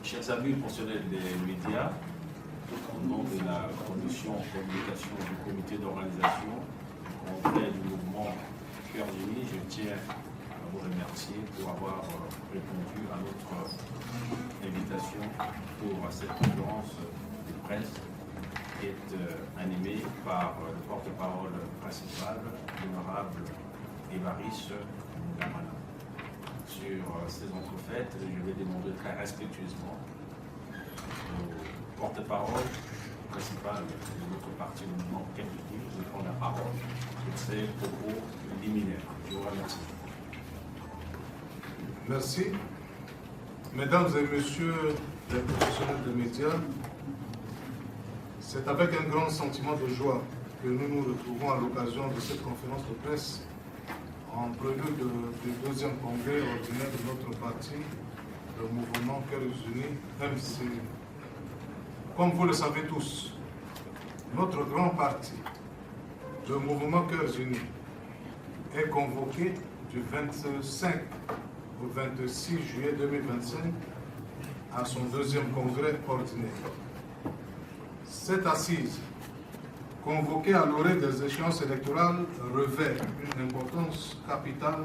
Chers amis professionnels des médias, au nom de la commission communication du comité d'organisation congrès du mouvement Cœurs Unis, je tiens à vous remercier pour avoir répondu à notre invitation pour cette conférence de presse qui est animée par le porte-parole principal, l'honorable Évariste Gamana. Sur ces entrefaites, je vais demander très respectueusement au porte-parole principal de notre parti, le mouvement Cœurs Unis, de prendre la parole sur ces propos liminaires. Je vous remercie. Merci. Mesdames et messieurs les professionnels des médias, c'est avec un grand sentiment de joie que nous nous retrouvons à l'occasion de cette conférence de presse en prélude du deuxième congrès ordinaire de notre parti, le mouvement Cœurs Unis, MCU. Comme vous le savez tous, notre grand parti, le mouvement Cœurs Unis, est convoqué du 25 au 26 juillet 2025 à son deuxième congrès ordinaire. Cette assise, convoquée à l'orée des échéances électorales, revêt une importance capitale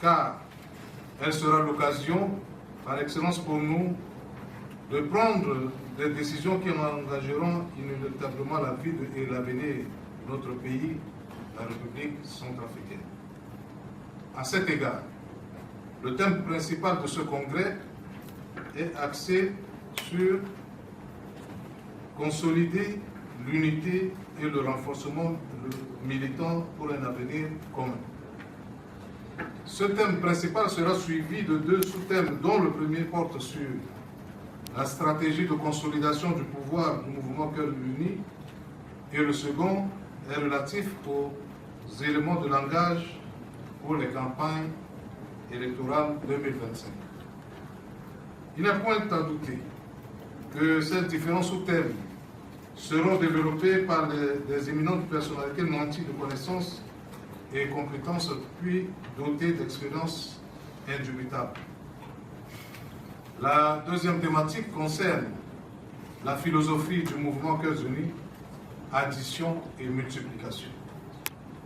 car elle sera l'occasion, par excellence pour nous, de prendre des décisions qui engageront inéluctablement la vie et l'avenir de notre pays, la République centrafricaine. À cet égard, le thème principal de ce congrès est axé sur consolider l'unité et le renforcement militant pour un avenir commun. Ce thème principal sera suivi de deux sous-thèmes dont le premier porte sur la stratégie de consolidation du pouvoir du mouvement Cœurs Unis et le second est relatif aux éléments de langage pour les campagnes électorales 2025. Il n'est point à douter que ces différents sous-thèmes seront développés par des éminentes personnalités nanties de connaissances et compétences, puis dotées d'expériences indubitables. La deuxième thématique concerne la philosophie du mouvement Cœurs Unis, addition et multiplication.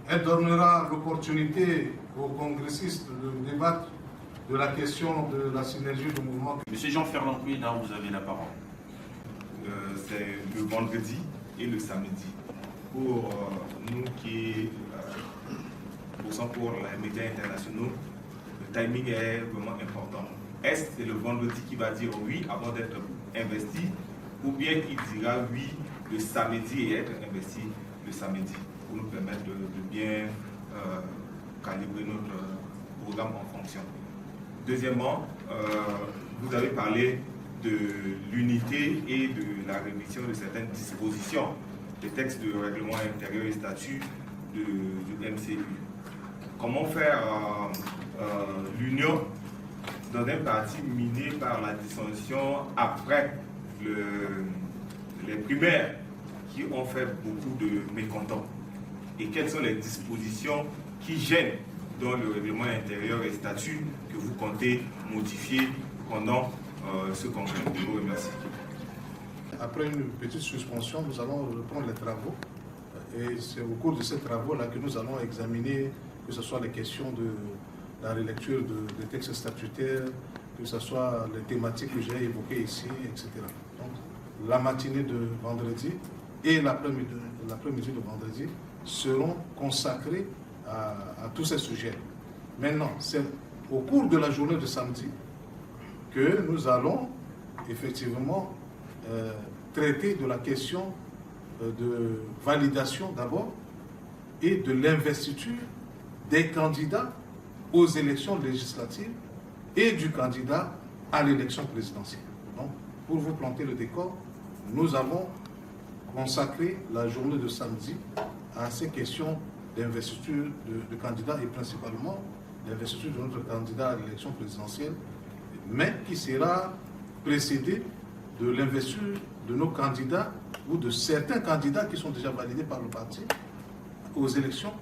Elle donnera l'opportunité aux congressistes de débattre de la question de la synergie du mouvement. Monsieur Jean-Fernand Kouida, vous avez la parole. C'est le vendredi et le samedi. Pour nous qui bossons pour les médias internationaux, le timing est vraiment important. Est-ce que c'est le vendredi qui va dire oui avant d'être investi, ou bien il dira oui le samedi et être investi le samedi, pour nous permettre de bien calibrer notre programme en fonction. Deuxièmement, vous avez parlé de l'unité et de la révision de certaines dispositions des textes de règlement intérieur et statut du MCU. Comment faire l'union dans un parti miné par la dissension après les primaires qui ont fait beaucoup de mécontents? Et quelles sont les dispositions qui gênent dans le règlement intérieur et statut que vous comptez modifier pendant ce congrès? Je vous remercie. Après une petite suspension, nous allons reprendre les travaux. Et c'est au cours de ces travaux-là que nous allons examiner, que ce soit les questions de la relecture des textes statutaires, que ce soit les thématiques que j'ai évoquées ici, etc. Donc, la matinée de vendredi et l'après-midi de vendredi seront consacrés à tous ces sujets. Maintenant, c'est au cours de la journée de samedi que nous allons effectivement traiter de la question de validation d'abord et de l'investiture des candidats aux élections législatives et du candidat à l'élection présidentielle. Donc, pour vous planter le décor, nous avons consacré la journée de samedi à ces questions d'investiture de candidats et principalement l'investiture de notre candidat à l'élection présidentielle, mais qui sera précédée de l'investiture de nos candidats ou de certains candidats qui sont déjà validés par le parti aux élections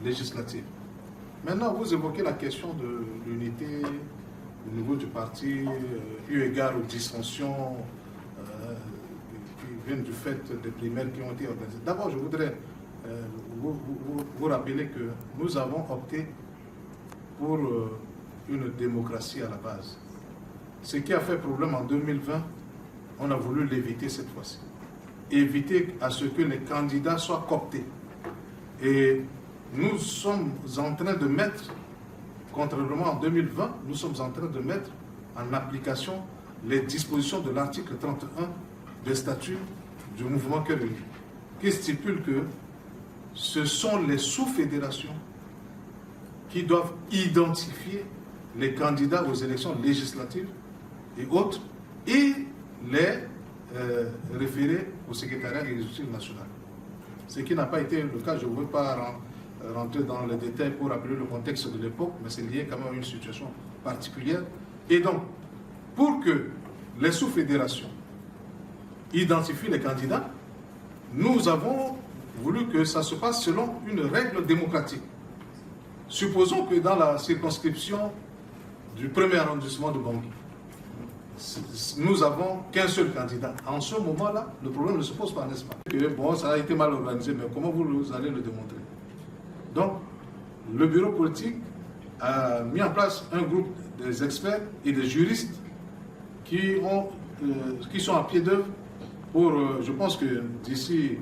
législatives. Maintenant, vous évoquez la question de l'unité au niveau du parti, eu égard aux dissensions qui viennent du fait des primaires qui ont été organisées. D'abord, je voudrais vous rappeler que nous avons opté pour une démocratie à la base. Ce qui a fait problème en 2020, on a voulu l'éviter cette fois-ci. Éviter à ce que les candidats soient cooptés. Et nous sommes en train de mettre, contrairement en 2020, nous sommes en train de mettre en application les dispositions de l'article 31 des statuts du mouvement Cœur Uni, qui stipule que ce sont les sous-fédérations qui doivent identifier les candidats aux élections législatives et autres et les référer au secrétariat exécutif national. Ce qui n'a pas été le cas, je ne veux pas rentrer dans les détails pour rappeler le contexte de l'époque, mais c'est lié quand même à une situation particulière. Et donc, pour que les sous-fédérations identifient les candidats, nous avons voulu que ça se passe selon une règle démocratique. Supposons que dans la circonscription du premier arrondissement de Bangui, nous n'avons qu'un seul candidat. En ce moment-là, le problème ne se pose pas, n'est-ce pas? Bon, ça a été mal organisé, mais comment vous allez le démontrer? Donc, le bureau politique a mis en place un groupe des experts et des juristes qui sont à pied d'œuvre pour, je pense que d'ici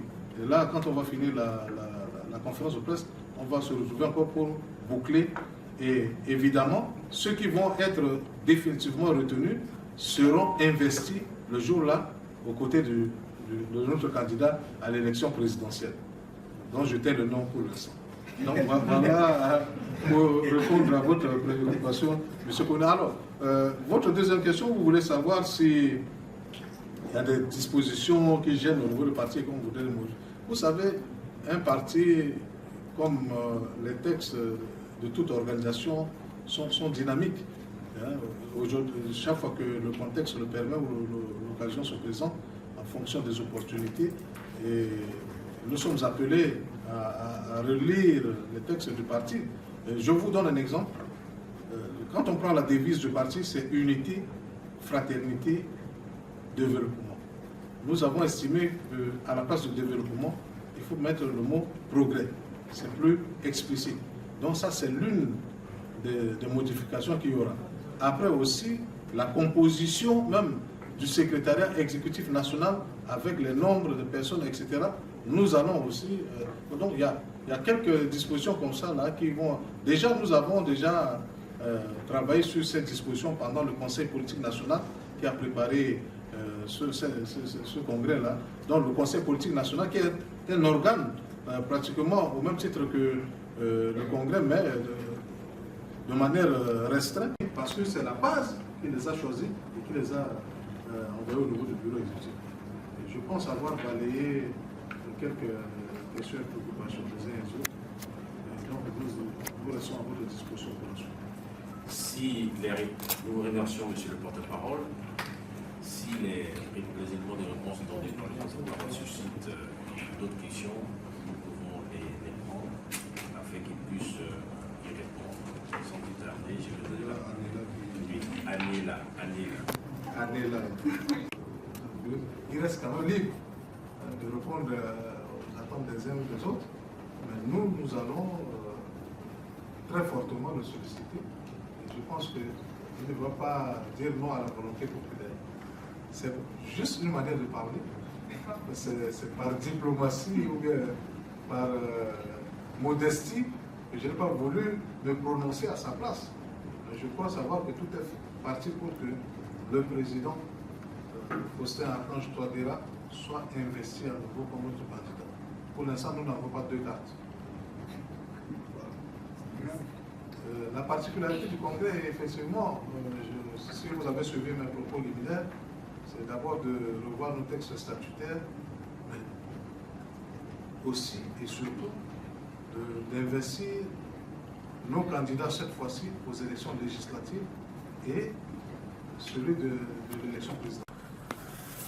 là, quand on va finir la conférence de presse, on va se retrouver encore pour boucler. Et évidemment, ceux qui vont être définitivement retenus seront investis le jour-là aux côtés de notre candidat à l'élection présidentielle, dont je tais le nom pour l'instant. Donc voilà pour répondre à votre préoccupation, M. Kone. Alors, votre deuxième question, vous voulez savoir s'il y a des dispositions qui gênent au niveau du parti, comme vous voulez le modifier. Vous savez, un parti, comme les textes de toute organisation, sont dynamiques. Chaque fois que le contexte le permet ou l'occasion se présente, en fonction des opportunités, et nous sommes appelés à relire les textes du parti. Je vous donne un exemple. Quand on prend la devise du parti, c'est unité, fraternité, développement. Nous avons estimé qu'à la place du développement, il faut mettre le mot progrès. C'est plus explicite. Donc ça, c'est l'une des modifications qu'il y aura. Après aussi, la composition même du secrétariat exécutif national avec les nombres de personnes, etc. Nous allons aussi... donc il y a quelques dispositions comme ça là qui vont... Déjà, nous avons travaillé sur ces dispositions pendant le Conseil politique national qui a préparé ce congrès-là. Donc le Conseil politique national qui est un organe pratiquement au même titre que le congrès, mais de manière restreinte, parce que c'est la base qui les a choisis et qui les a envoyés au niveau du bureau exécutif. Et je pense avoir balayé quelques questions et préoccupations des uns et des autres. Donc nous restons à votre disposition pour la suite. Nous vous remercions, monsieur le porte-parole. Si les éléments de réponse donnés par les porte-parole suscitent d'autres questions, nous pouvons les prendre afin qu'ils puissent y répondre. Sans plus tarder, je vais donner la Anela. Il reste quand même libre de répondre aux attentes des uns ou des autres, mais nous allons très fortement le solliciter. Et je pense qu'il ne va pas dire non à la volonté populaire. C'est juste une manière de parler. C'est par diplomatie ou bien par modestie que je n'ai pas voulu me prononcer à sa place. Mais je crois savoir que tout est parti pour que le président Faustin Archange Touadéra soit investi à nouveau comme notre candidat. Pour l'instant, nous n'avons pas deux cartes. La particularité du congrès, effectivement, si vous avez suivi mes propos liminaires, c'est d'abord de revoir nos textes statutaires, mais aussi et surtout d'investir nos candidats cette fois-ci aux élections législatives et celui de l'élection présidentielle.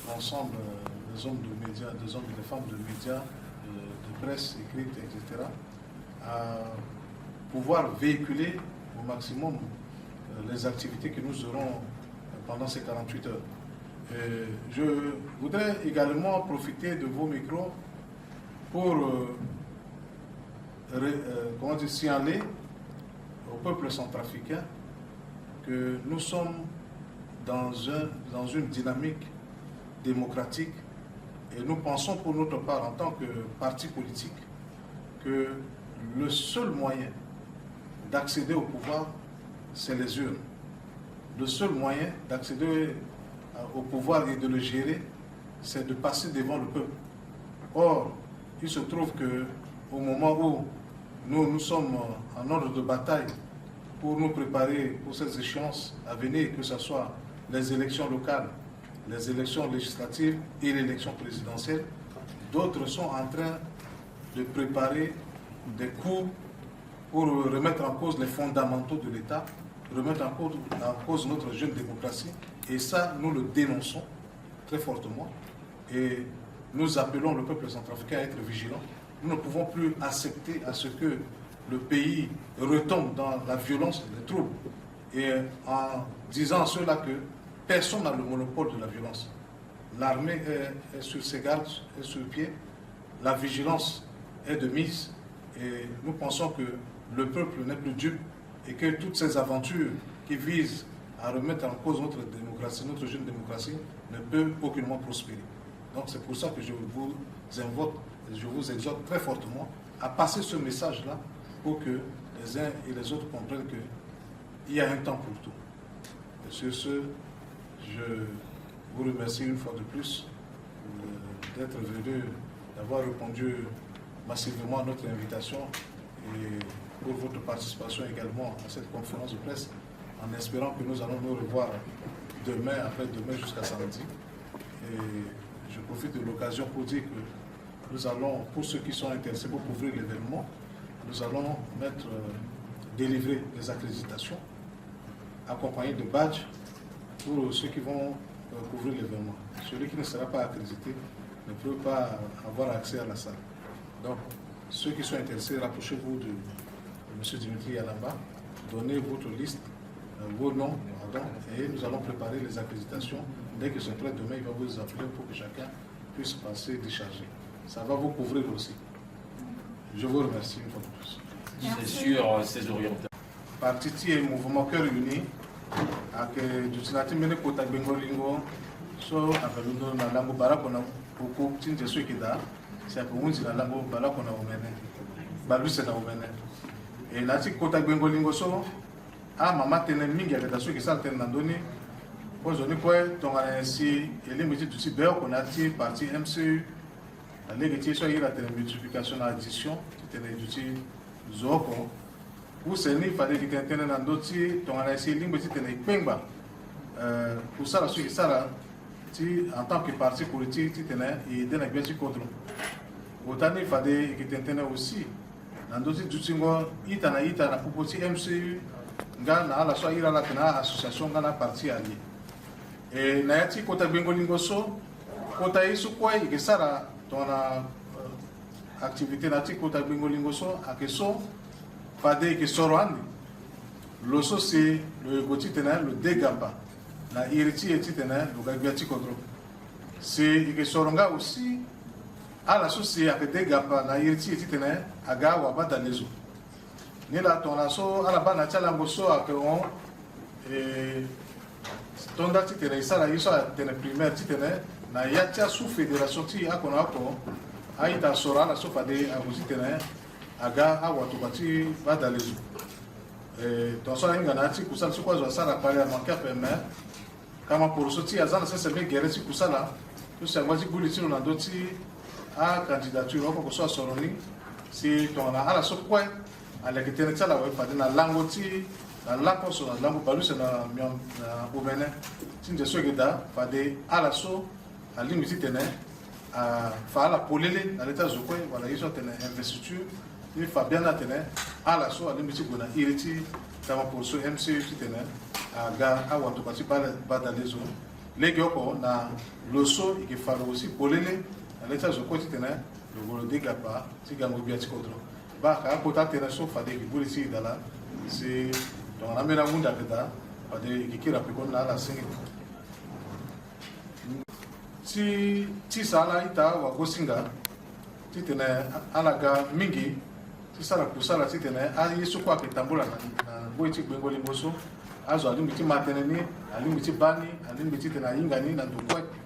L'ensemble des hommes de médias, des hommes et des femmes de médias, de presse écrite, etc., à pouvoir véhiculer au maximum les activités que nous aurons pendant ces 48 heures. Je voudrais également profiter de vos micros pour signaler au peuple centrafricain que nous sommes dans une dynamique démocratique et nous pensons pour notre part en tant que parti politique que le seul moyen d'accéder au pouvoir, c'est les urnes. Le seul moyen d'accéder au pouvoir et de le gérer, c'est de passer devant le peuple. Or, il se trouve qu'au moment où nous sommes en ordre de bataille pour nous préparer pour ces échéances à venir, que ce soit les élections locales, les élections législatives et l'élection présidentielle, d'autres sont en train de préparer des coups pour remettre en cause les fondamentaux de l'État, remettre en cause notre jeune démocratie. Et ça, nous le dénonçons très fortement. Et nous appelons le peuple centrafricain à être vigilant. Nous ne pouvons plus accepter à ce que le pays retombe dans la violence, les troubles. Et en disant à ceux-là que personne n'a le monopole de la violence. L'armée est sur ses gardes, est sur pied. La vigilance est de mise. Et nous pensons que le peuple n'est plus dupe et que toutes ces aventures qui visent à remettre en cause notre démocratie, notre jeune démocratie, ne peuvent aucunement prospérer. Donc c'est pour ça que je vous exhorte très fortement à passer ce message-là pour que les uns et les autres comprennent qu'il y a un temps pour tout. Et sur ce, je vous remercie une fois de plus d'être venu, d'avoir répondu massivement à notre invitation et pour votre participation également à cette conférence de presse, en espérant que nous allons nous revoir demain, après-demain jusqu'à samedi. Et je profite de l'occasion pour dire que nous allons, pour ceux qui sont intéressés pour couvrir l'événement, nous allons délivrer des accréditations accompagnées de badges pour ceux qui vont couvrir l'événement. Celui qui ne sera pas accrédité ne peut pas avoir accès à la salle. Donc, ceux qui sont intéressés, rapprochez-vous de M. Dimitri Yalamba, donnez votre liste, vos noms, et nous allons préparer les accréditations. Dès que c'est prêt, demain, il va vous appeler pour que chacun puisse passer décharger. Ça va vous couvrir aussi. Je vous remercie une fois de plus. C'est sur ces orientations. Parti et mouvement Cœur Uni, avec du Tinati Mene Kota Bengolingo, so avec nous dans la langue barakona, pour que tu ne qui da, c'est pour nous dans la langue barakona au Mene. Balu c'est au Mene. Et là, si Kota Bengolingo so, ah maman tenait mingi avec ceux qui sont tendandoni, aujourd'hui quoi, ton ainsi, et les métiers du cyber qu'on a tiré parti MCU. La négociation soit il a une multiplication à addition, tu t'es étudié Zoko, ou c'est ni fallait que tu aies un dossier, ton analyse ligne, tu t'es pengba. Pour ça, la suite, ça, tu en tant que parti politique, tu t'es et d'un bien du contre. Autant il fallait que tu aies aussi. Dans dossier du Tingo, il t'en a pour petit MCU, Ghana, la soit il a la association Ghana parti allié. Et Nayati Kota Bengolingoso, Kota Isukwa, et que ça, ton activité natique Kota Bengolingoso, à que so, Fade que Sorwandi. L'osso c'est le goti tena, le dégamba. La iriti et titena, le gabiati kodro. C'est que Soronga aussi, à la société avec dégamba, la iriti et titena, à Gawa Batalezo. Ni la ton asso, à la bana tchalangoso, à que on, et ton dati tena, ça la iso à tena primaire titena, na yatia sous fédération ti a konako, a ita sora la sofa de a aussi tena, aga awatubati Batalezo. Dans son inganati, Koussal, ce quoi, ça la parlé à mon cap, mais comme pour sortir à Zan, c'est bien guéri, Koussala, tout ça, moi, j'ai voulu dire, on a d'autres à candidature, pour que ce soit Soroni, si on a à la sopoué, à la guitare, la web, la langoti, la lapos, la langue balus, la mion, la boumene, si je suis là, fade à la so, à l'imité, à faire la polélé, à l'état Zoué, voilà, ils ont une investiture. Il faut bien atteindre à la soie, à l'immédiat, on a irrité, comme pour ce MCU qui tenait, à Gare, à Watopati, par les zones. Les gars, on a le saut et qu'il fallait aussi pour l'aider, à l'état de quoi tu tenais, le vol de Gapa, si Gamou Biati Kodro. Bah, à côté de la soif, il faut ici, c'est dans la Méramunda, de kikira pekon na la singi si sala ita wa gosinga titene alaga mingi si sala kusala titene a yesu kwa kitambula na boichi bengoli moso azo alimbi ti matene ni alimbi ti bani alimbi ti tena yingani na ndokwe